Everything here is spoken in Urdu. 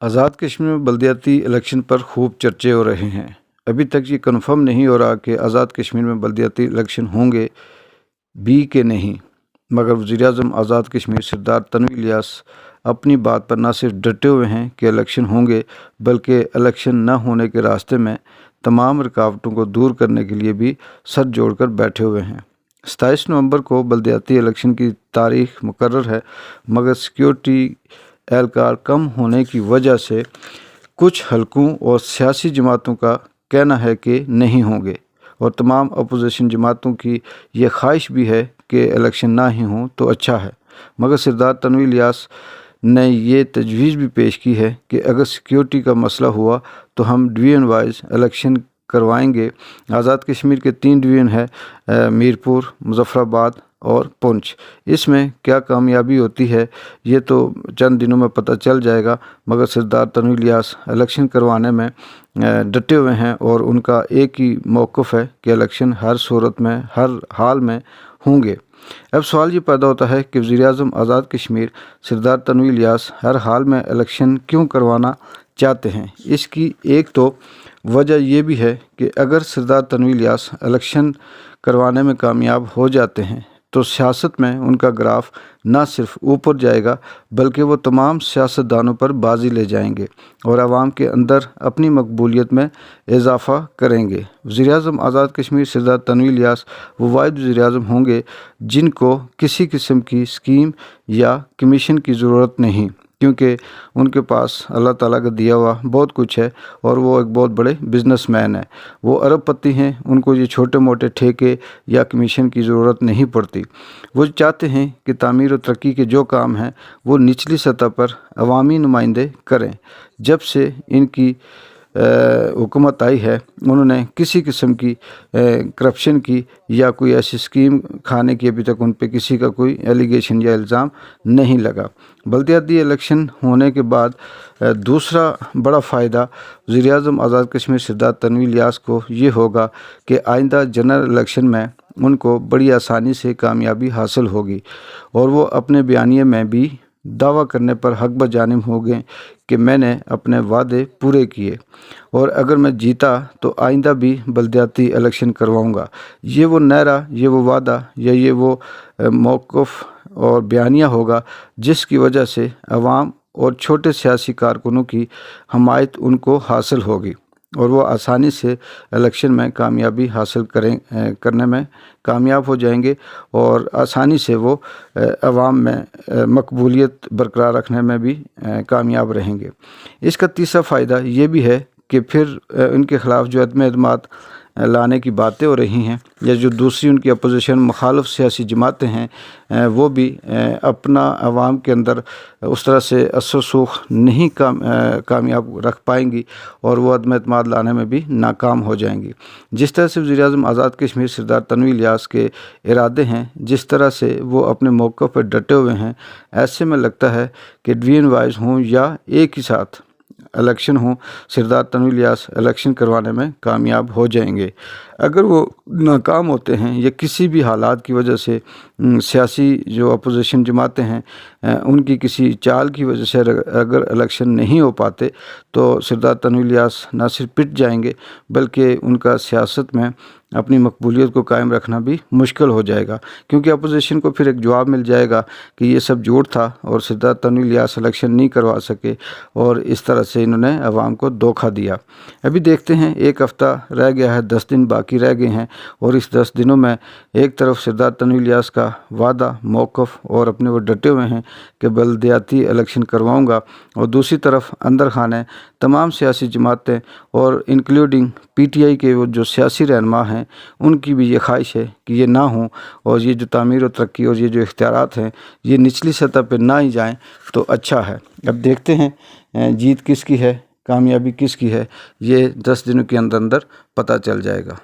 آزاد کشمیر میں بلدیاتی الیکشن پر خوب چرچے ہو رہے ہیں۔ ابھی تک یہ کنفرم نہیں ہو رہا کہ آزاد کشمیر میں بلدیاتی الیکشن ہوں گے بھی کہ نہیں، مگر وزیراعظم آزاد کشمیر سردار تنویر الیاس اپنی بات پر نہ صرف ڈٹے ہوئے ہیں کہ الیکشن ہوں گے، بلکہ الیکشن نہ ہونے کے راستے میں تمام رکاوٹوں کو دور کرنے کے لیے بھی سر جوڑ کر بیٹھے ہوئے ہیں۔ 27 نومبر کو بلدیاتی الیکشن کی تاریخ مقرر ہے، مگر سیکیورٹی اہلکار کم ہونے کی وجہ سے کچھ حلقوں اور سیاسی جماعتوں کا کہنا ہے کہ نہیں ہوں گے، اور تمام اپوزیشن جماعتوں کی یہ خواہش بھی ہے کہ الیکشن نہ ہی ہوں تو اچھا ہے۔ مگر سردار تنویر الیاس نے یہ تجویز بھی پیش کی ہے کہ اگر سیکیورٹی کا مسئلہ ہوا تو ہم ڈویژن وائز الیکشن کروائیں گے۔ آزاد کشمیر کے 3 ڈویژن ہیں، میرپور، مظفر آباد اور پونچھ۔ اس میں کیا کامیابی ہوتی ہے یہ تو چند دنوں میں پتہ چل جائے گا، مگر سردار تنویر الیاس الیکشن کروانے میں ڈٹے ہوئے ہیں اور ان کا ایک ہی موقف ہے کہ الیکشن ہر صورت میں ہر حال میں ہوں گے۔ اب سوال یہ پیدا ہوتا ہے کہ وزیراعظم آزاد کشمیر سردار تنویر الیاس ہر حال میں الیکشن کیوں کروانا چاہتے ہیں؟ اس کی ایک تو وجہ یہ بھی ہے کہ اگر سردار تنویر الیاس الیکشن کروانے میں کامیاب ہو جاتے ہیں تو سیاست میں ان کا گراف نہ صرف اوپر جائے گا بلکہ وہ تمام سیاستدانوں پر بازی لے جائیں گے اور عوام کے اندر اپنی مقبولیت میں اضافہ کریں گے۔ وزیراعظم آزاد کشمیر سردار تنویر الیاس وہ واحد وزیراعظم ہوں گے جن کو کسی قسم کی اسکیم یا کمیشن کی ضرورت نہیں، کیونکہ ان کے پاس اللہ تعالیٰ کا دیا ہوا بہت کچھ ہے اور وہ ایک بہت بڑے بزنس مین ہیں، وہ ارب پتی ہیں، ان کو یہ چھوٹے موٹے ٹھیکے یا کمیشن کی ضرورت نہیں پڑتی۔ وہ چاہتے ہیں کہ تعمیر و ترقی کے جو کام ہیں وہ نچلی سطح پر عوامی نمائندے کریں۔ جب سے ان کی حکومت آئی ہے انہوں نے کسی قسم کی کرپشن کی یا کوئی ایسی اسکیم کھانے کی ابھی تک ان پہ کسی کا کوئی ایلیگیشن یا الزام نہیں لگا۔ بلدیاتی الیکشن ہونے کے بعد دوسرا بڑا فائدہ وزیراعظم آزاد کشمیر سردار تنویر الیاس کو یہ ہوگا کہ آئندہ جنرل الیکشن میں ان کو بڑی آسانی سے کامیابی حاصل ہوگی اور وہ اپنے بیانیے میں بھی دعویٰ کرنے پر حق بجانب ہوں گے کہ میں نے اپنے وعدے پورے کیے اور اگر میں جیتا تو آئندہ بھی بلدیاتی الیکشن کرواؤں گا۔ یہ وہ نعرہ، یہ وہ وعدہ یا یہ وہ موقف اور بیانیہ ہوگا جس کی وجہ سے عوام اور چھوٹے سیاسی کارکنوں کی حمایت ان کو حاصل ہوگی اور وہ آسانی سے الیکشن میں کامیابی حاصل کرنے میں کامیاب ہو جائیں گے اور آسانی سے وہ عوام میں مقبولیت برقرار رکھنے میں بھی کامیاب رہیں گے۔ اس کا تیسرا فائدہ یہ بھی ہے کہ پھر ان کے خلاف جو عدم اعتماد لانے کی باتیں ہو رہی ہیں یا جو دوسری ان کی اپوزیشن مخالف سیاسی جماعتیں ہیں وہ بھی اپنا عوام کے اندر اس طرح سے اثر و رسوخ نہیں کامیاب رکھ پائیں گی اور وہ عدم اعتماد لانے میں بھی ناکام ہو جائیں گی۔ جس طرح سے وزیراعظم آزاد کشمیر سردار تنویر الیاس کے ارادے ہیں، جس طرح سے وہ اپنے موقف پر ڈٹے ہوئے ہیں، ایسے میں لگتا ہے کہ ڈویژن وائز ہوں یا ایک ہی ساتھ الیکشن ہوں، سردار تنویر الیاس الیکشن کروانے میں کامیاب ہو جائیں گے۔ اگر وہ ناکام ہوتے ہیں یا کسی بھی حالات کی وجہ سے سیاسی جو اپوزیشن جماعتیں ہیں ان کی کسی چال کی وجہ سے اگر الیکشن نہیں ہو پاتے تو سردار تنویر الیاس نہ صرف پٹ جائیں گے بلکہ ان کا سیاست میں اپنی مقبولیت کو قائم رکھنا بھی مشکل ہو جائے گا، کیونکہ اپوزیشن کو پھر ایک جواب مل جائے گا کہ یہ سب جھوٹ تھا اور سردار تنویر الیاس الیکشن نہیں کروا سکے اور اس طرح سے انہوں نے عوام کو دھوکہ دیا۔ ابھی دیکھتے ہیں، ایک ہفتہ رہ گیا ہے، 10 دن باقی رہ گئے ہیں اور اس 10 دنوں میں ایک طرف سردار تنویر الیاس کا وعدہ، موقف اور اپنے وہ ڈٹے ہوئے ہیں کہ بلدیاتی الیکشن کرواؤں گا، اور دوسری طرف اندر خانے تمام سیاسی جماعتیں اور انکلوڈنگ پی ٹی آئی کے وہ جو سیاسی رہنما ہیں ان کی بھی یہ خواہش ہے کہ یہ نہ ہوں اور یہ جو تعمیر و ترقی اور یہ جو اختیارات ہیں یہ نچلی سطح پہ نہ ہی جائیں تو اچھا ہے۔ اب دیکھتے ہیں جیت کس کی ہے، کامیابی کس کی ہے، یہ 10 دنوں کے اندر پتہ چل جائے گا۔